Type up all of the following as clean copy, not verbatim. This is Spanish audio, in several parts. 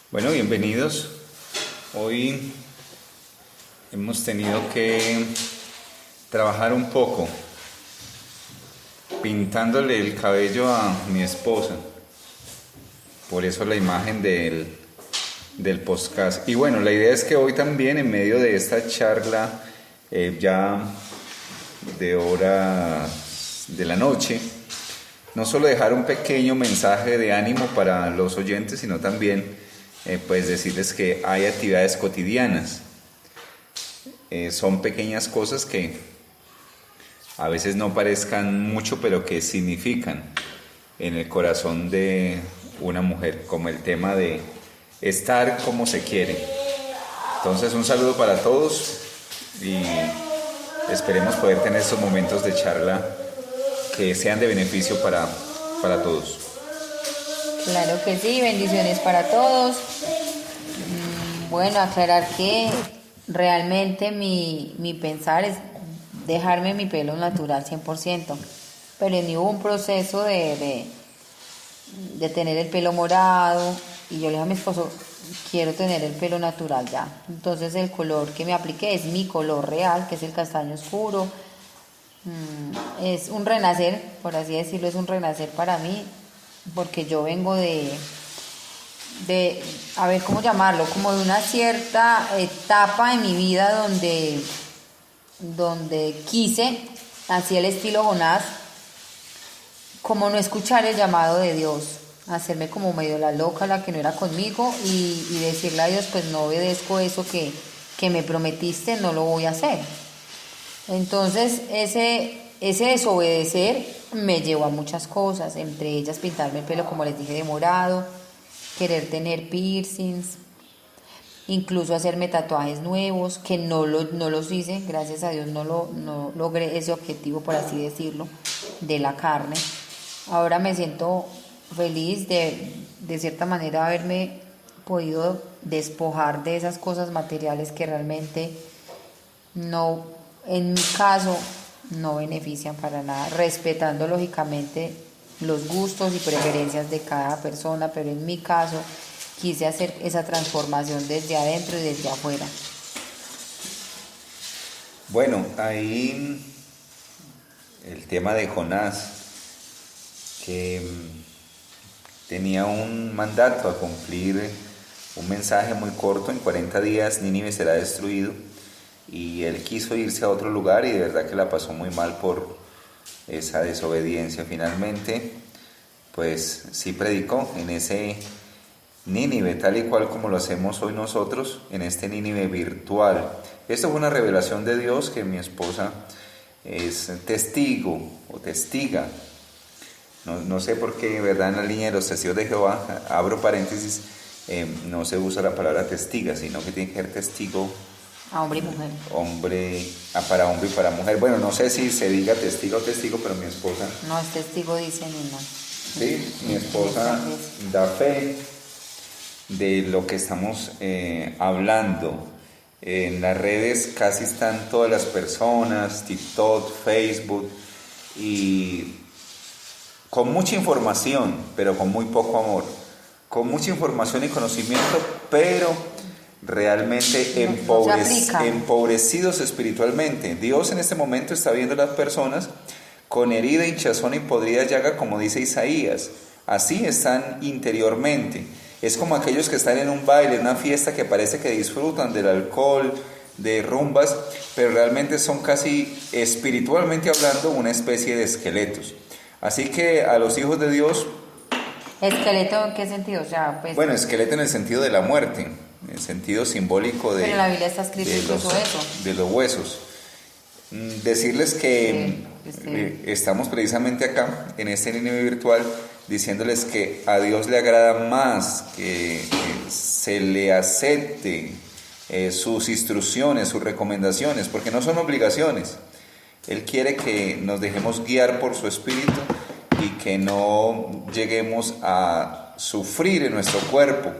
Bueno, bienvenidos. Hoy hemos tenido que trabajar un poco pintándole el cabello a mi esposa. Por eso la imagen del podcast. Y bueno, la idea es que hoy también, en medio de esta charla ya de horas de la noche, no solo dejar un pequeño mensaje de ánimo para los oyentes, sino también pues decirles que hay actividades cotidianas. Son pequeñas cosas que a veces no parezcan mucho, pero que significan en el corazón de una mujer, como el tema de estar como se quiere. Entonces, un saludo para todos y esperemos poder tener estos momentos de charla que sean de beneficio para todos. Claro que sí, bendiciones para todos. Bueno, aclarar que realmente mi pensar es dejarme mi pelo natural 100%, pero en mí hubo un proceso de tener el pelo morado y yo le dije a mi esposo, quiero tener el pelo natural ya. Entonces el color que me apliqué es mi color real, que es el castaño oscuro. Es un renacer, por así decirlo, es un renacer para mí, porque yo vengo de a ver cómo llamarlo, como de una cierta etapa en mi vida donde quise, así el estilo Jonás, como no escuchar el llamado de Dios, hacerme como medio la loca, la que no era conmigo, y decirle a Dios, pues no obedezco eso que me prometiste, no lo voy a hacer. Entonces ese desobedecer me llevó a muchas cosas, entre ellas pintarme el pelo, como les dije, de morado, querer tener piercings, incluso hacerme tatuajes nuevos, que no los hice, gracias a Dios no logré ese objetivo, por así decirlo, de la carne. Ahora me siento feliz de cierta manera haberme podido despojar de esas cosas materiales que realmente no, en mi caso, no benefician para nada, respetando lógicamente los gustos y preferencias de cada persona, pero en mi caso quise hacer esa transformación desde adentro y desde afuera. Bueno, ahí el tema de Jonás, que tenía un mandato a cumplir, un mensaje muy corto: en 40 días Nínive será destruido, y él quiso irse a otro lugar y de verdad que la pasó muy mal por esa desobediencia. Finalmente, pues sí predicó en ese Nínive, tal y cual como lo hacemos hoy nosotros, en este Nínive virtual. Esto fue una revelación de Dios que mi esposa es testigo o testiga. No sé por qué, ¿verdad? En la línea de los testigos de Jehová, abro paréntesis, no se usa la palabra testiga, sino que tiene que ser testigo. A hombre y mujer. Para hombre y para mujer. Bueno, no sé si se diga testigo o testigo, pero mi esposa... No es testigo, dice Nina. Sí, mi esposa da fe de lo que estamos hablando. En las redes casi están todas las personas, TikTok, Facebook, y con mucha información, pero con muy poco amor. Con mucha información y conocimiento, pero realmente empobrecidos espiritualmente. Dios en este momento está viendo a las personas con herida, hinchazón y podrida llaga, como dice Isaías. Así están interiormente. Es como aquellos que están en un baile, en una fiesta, que parece que disfrutan del alcohol, de rumbas, pero realmente son casi, espiritualmente hablando, una especie de esqueletos. Así que a los hijos de Dios... ¿Esqueleto en qué sentido? O sea, pues... Bueno, esqueleto en el sentido de la muerte, en el sentido simbólico de... Pero en la Biblia está escrito incluso eso. De los huesos. Decirles que estamos precisamente acá, en este Nínive virtual, diciéndoles que a Dios le agrada más que se le acepte sus instrucciones, sus recomendaciones, porque no son obligaciones. Él quiere que nos dejemos guiar por su espíritu y que no lleguemos a sufrir en nuestro cuerpo,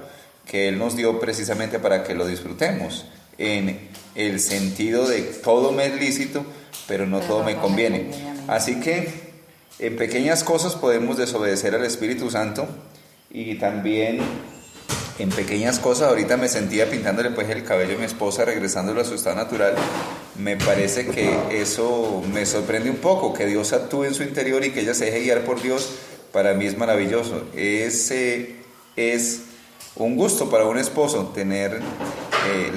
que Él nos dio precisamente para que lo disfrutemos, en el sentido de todo me es lícito, pero no todo me conviene. Así que en pequeñas cosas podemos desobedecer al Espíritu Santo, y también en pequeñas cosas. Ahorita me sentía pintándole pues el cabello a mi esposa, regresándolo a su estado natural. Me parece que eso me sorprende un poco, que Dios actúe en su interior y que ella se deje guiar por Dios. Para mí es maravilloso. Es un gusto para un esposo tener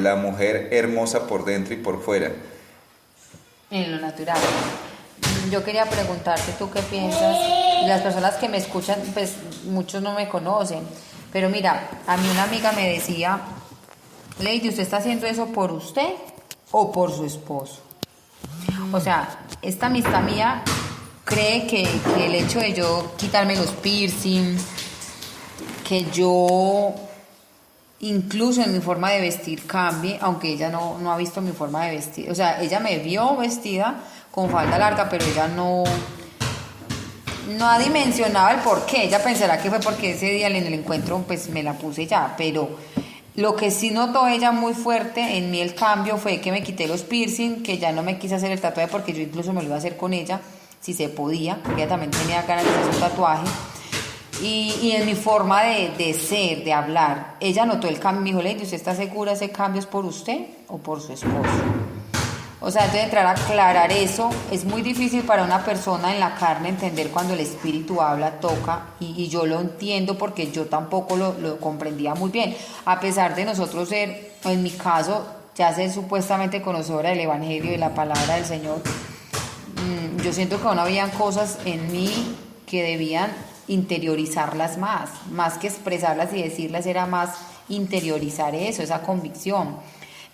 la mujer hermosa por dentro y por fuera. En lo natural. Yo quería preguntarte, ¿tú qué piensas? Las personas que me escuchan, pues muchos no me conocen, pero mira, a mí una amiga me decía, Lady, ¿usted está haciendo eso por usted o por su esposo? O sea, esta amistad mía cree que el hecho de yo quitarme los piercing, que yo incluso en mi forma de vestir cambie, aunque ella no ha visto mi forma de vestir. O sea, ella me vio vestida con falda larga, pero ella no ha dimensionado el por qué. Ella pensará que fue porque ese día en el encuentro pues me la puse ya, pero lo que sí notó ella muy fuerte en mí el cambio fue que me quité los piercing, que ya no me quise hacer el tatuaje porque yo incluso me lo iba a hacer con ella, si se podía, porque ella también tenía ganas de hacer un tatuaje. Y en mi forma de ser, de hablar, ella notó el cambio. Me dijo, Lady, ¿usted está segura ese cambio es por usted o por su esposo? O sea, entonces entrar a aclarar eso es muy difícil para una persona en la carne entender cuando el espíritu habla, toca, y yo lo entiendo porque yo tampoco lo comprendía muy bien. A pesar de nosotros ser, en mi caso, ya ser supuestamente conocedora del evangelio y de la palabra del Señor, yo siento que aún habían cosas en mí que debían interiorizarlas más que expresarlas y decirlas, era más interiorizar eso, esa convicción.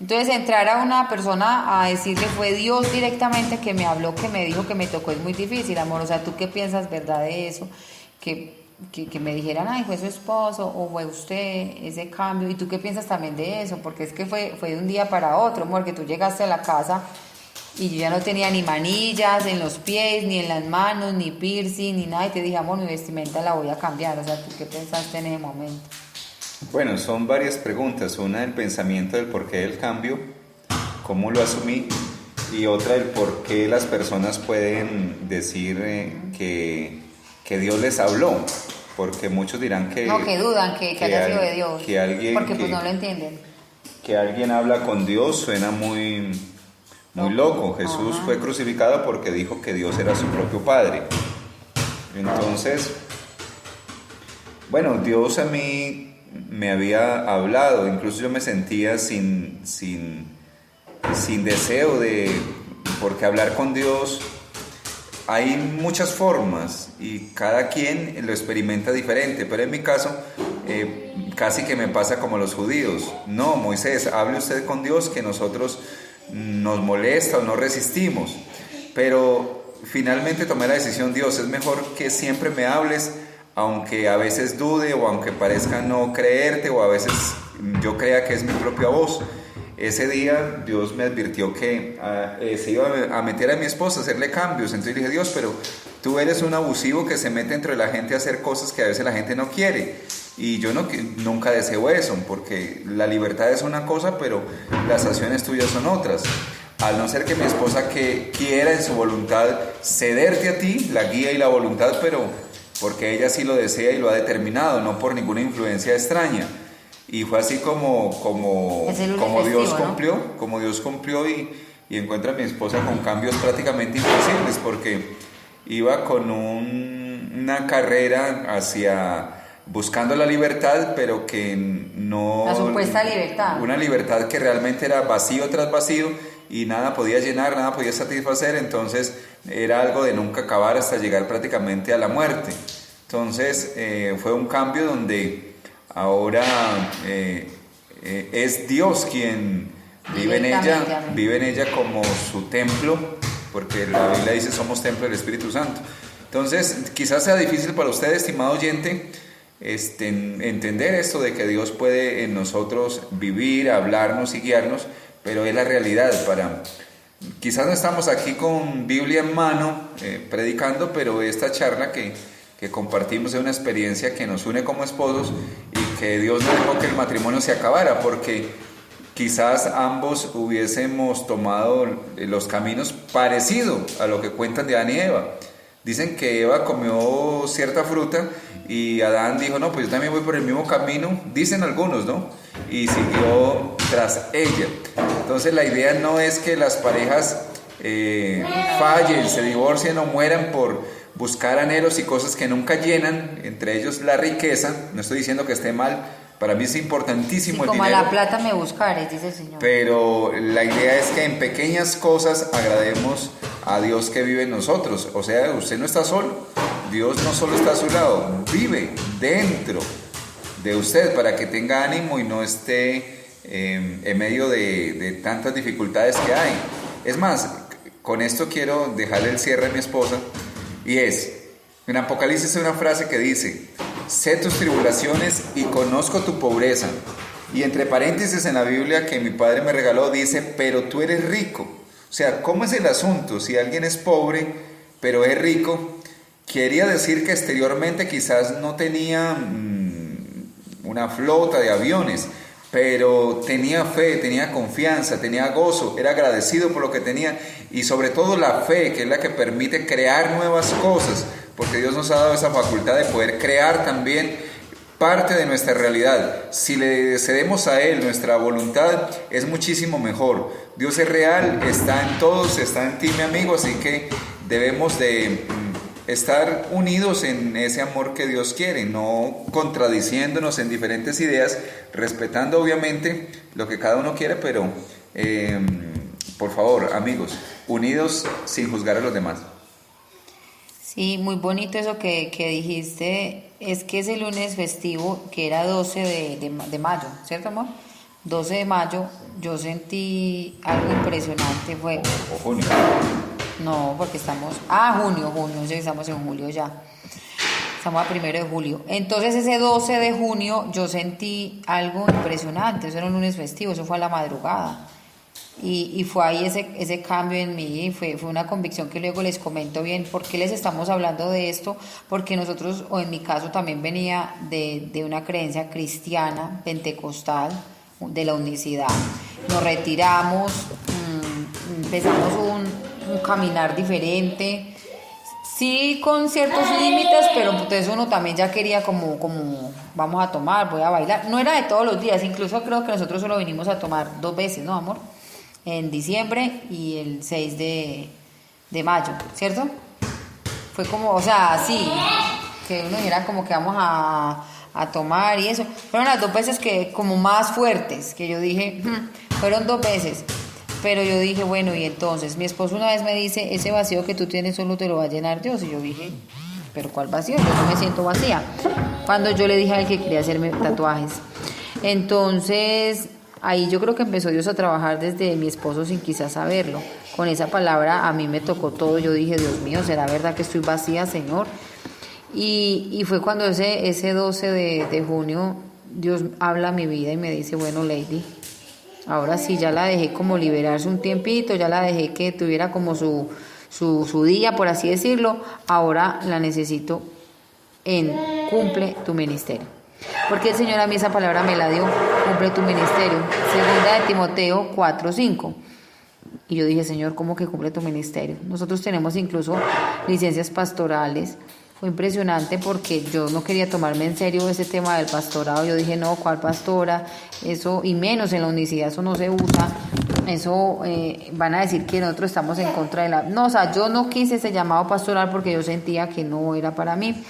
Entonces entrar a una persona a decirle fue Dios directamente que me habló, que me dijo, que me tocó, es muy difícil, amor. O sea, ¿tú qué piensas, verdad, de eso? Que me dijeran, ay, fue su esposo o fue usted, ese cambio. ¿Y tú qué piensas también de eso? Porque es que fue de un día para otro, amor, que tú llegaste a la casa y yo ya no tenía ni manillas en los pies, ni en las manos, ni piercing, ni nada. Y te dije, amor, mi vestimenta la voy a cambiar. O sea, ¿tú qué pensaste en ese momento? Bueno, son varias preguntas. Una, el pensamiento del porqué del cambio, cómo lo asumí, y otra, el por qué las personas pueden decir que Dios les habló. Porque muchos dirán que... No, que dudan que haya sido de Dios. Que alguien, porque pues no lo entienden. Que alguien habla con Dios suena muy loco. Jesús fue crucificado porque dijo que Dios era su propio Padre. Entonces, bueno, Dios a mí me había hablado, incluso yo me sentía sin deseo porque hablar con Dios hay muchas formas y cada quien lo experimenta diferente, pero en mi caso casi que me pasa como los judíos. No, Moisés, hable usted con Dios, que nosotros nos molesta o no resistimos, pero finalmente tomé la decisión, Dios, es mejor que siempre me hables, aunque a veces dude o aunque parezca no creerte o a veces yo crea que es mi propia voz. Ese día Dios me advirtió que se iba a meter a mi esposa, a hacerle cambios. Entonces dije, Dios, pero tú eres un abusivo que se mete entre la gente a hacer cosas que a veces la gente no quiere. Y yo nunca deseo eso, porque la libertad es una cosa, pero las acciones tuyas son otras. Al no ser que mi esposa que quiera en su voluntad cederte a ti, la guía y la voluntad, pero porque ella sí lo desea y lo ha determinado, no por ninguna influencia extraña. Y fue así como Dios cumplió, ¿no? Como Dios cumplió y encuentra a mi esposa con cambios prácticamente imposibles, porque iba con una carrera buscando la libertad, pero que no... La supuesta libertad. Una libertad que realmente era vacío tras vacío y nada podía llenar, nada podía satisfacer, entonces era algo de nunca acabar hasta llegar prácticamente a la muerte. Entonces fue un cambio donde ahora es Dios quien vive en ella como su templo, porque la Biblia dice somos templo del Espíritu Santo. Entonces quizás sea difícil para usted, estimado oyente, entender esto de que Dios puede en nosotros vivir, hablarnos y guiarnos, pero es la realidad. Quizás no estamos aquí con Biblia en mano predicando, pero esta charla que compartimos es una experiencia que nos une como esposos y que Dios no dejó que el matrimonio se acabara, porque quizás ambos hubiésemos tomado los caminos parecidos a lo que cuentan de Adán y Eva. Dicen que Eva comió cierta fruta y Adán dijo, no, pues yo también voy por el mismo camino, dicen algunos, ¿no? Y siguió tras ella. Entonces la idea no es que las parejas fallen, se divorcien o mueran por buscar anhelos y cosas que nunca llenan, entre ellos la riqueza. No estoy diciendo que esté mal, para mí es importantísimo el como dinero. a la plata me buscares, dice el Señor. Pero la idea es que en pequeñas cosas agrademos a Dios que vive en nosotros. O sea, usted no está solo. Dios no solo está a su lado, vive dentro de usted para que tenga ánimo y no esté en medio de tantas dificultades que hay. Es más, con esto quiero dejarle el cierre a mi esposa, y es, en Apocalipsis hay una frase que dice, sé tus tribulaciones y conozco tu pobreza. Y entre paréntesis en la Biblia que mi padre me regaló dice, pero tú eres rico. O sea, ¿cómo es el asunto? Si alguien es pobre, pero es rico, quería decir que exteriormente quizás no tenía una flota de aviones, pero tenía fe, tenía confianza, tenía gozo, era agradecido por lo que tenía, y sobre todo la fe, que es la que permite crear nuevas cosas, porque Dios nos ha dado esa facultad de poder crear también parte de nuestra realidad. Si le cedemos a Él nuestra voluntad, es muchísimo mejor. Dios es real, está en todos, está en ti, mi amigo, así que debemos de estar unidos en ese amor que Dios quiere, no contradiciéndonos en diferentes ideas, respetando obviamente lo que cada uno quiere, pero por favor, amigos, unidos sin juzgar a los demás. Sí, muy bonito eso que dijiste. Es que ese lunes festivo, que era 12 de mayo, ¿cierto, amor? 12 de mayo, yo sentí algo impresionante. Fue... O junio. No, porque estamos... junio, sí, estamos en julio ya. Estamos a 1 de julio. Entonces ese 12 de junio yo sentí algo impresionante. Eso era un lunes festivo, eso fue a la madrugada. Y fue ahí ese cambio en mí, fue una convicción que luego les comento bien. ¿Por qué les estamos hablando de esto? Porque nosotros, o en mi caso también venía de una creencia cristiana, pentecostal, de la unicidad. Nos retiramos, empezamos un caminar diferente, sí con ciertos límites, pero entonces uno también ya quería como vamos a tomar, voy a bailar. No era de todos los días, incluso creo que nosotros solo vinimos a tomar 2 veces, ¿no, amor? En diciembre y el 6 de mayo, ¿cierto? Fue como, o sea, sí, que uno dijera como que vamos a tomar y eso. Fueron las 2 veces que como más fuertes, que yo dije, fueron 2 veces. Pero yo dije, bueno, y entonces, mi esposo una vez me dice, ese vacío que tú tienes solo te lo va a llenar Dios. Y yo dije, pero ¿cuál vacío? Yo no me siento vacía. Cuando yo le dije a él que quería hacerme tatuajes. Entonces, ahí yo creo que empezó Dios a trabajar desde mi esposo sin quizás saberlo. Con esa palabra a mí me tocó todo. Yo dije, Dios mío, ¿será verdad que estoy vacía, Señor? Y fue cuando ese 12 de junio Dios habla a mi vida y me dice, bueno, Lady, ahora sí, ya la dejé como liberarse un tiempito, ya la dejé que tuviera como su día, por así decirlo, ahora la necesito en cumple tu ministerio. Porque el Señor a mí esa palabra me la dio, cumple tu ministerio. Segunda de Timoteo 4:5. Y yo dije, Señor, ¿cómo que cumple tu ministerio? Nosotros tenemos incluso licencias pastorales. Fue impresionante porque yo no quería tomarme en serio ese tema del pastorado. Yo dije, no, ¿cuál pastora? Eso, y menos en la unicidad, eso no se usa. Eso van a decir que nosotros estamos en contra de la... No, o sea, yo no quise ese llamado pastoral porque yo sentía que no era para mí.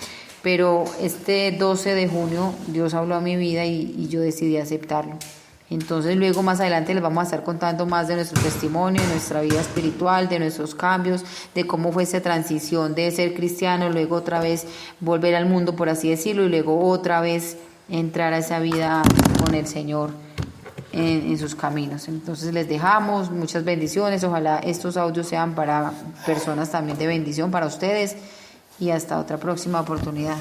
Pero este 12 de junio Dios habló a mi vida y yo decidí aceptarlo. Entonces luego más adelante les vamos a estar contando más de nuestro testimonio, de nuestra vida espiritual, de nuestros cambios, de cómo fue esa transición de ser cristiano, luego otra vez volver al mundo, por así decirlo, y luego otra vez entrar a esa vida con el Señor en sus caminos. Entonces les dejamos muchas bendiciones, ojalá estos audios sean para personas también de bendición para ustedes y hasta otra próxima oportunidad.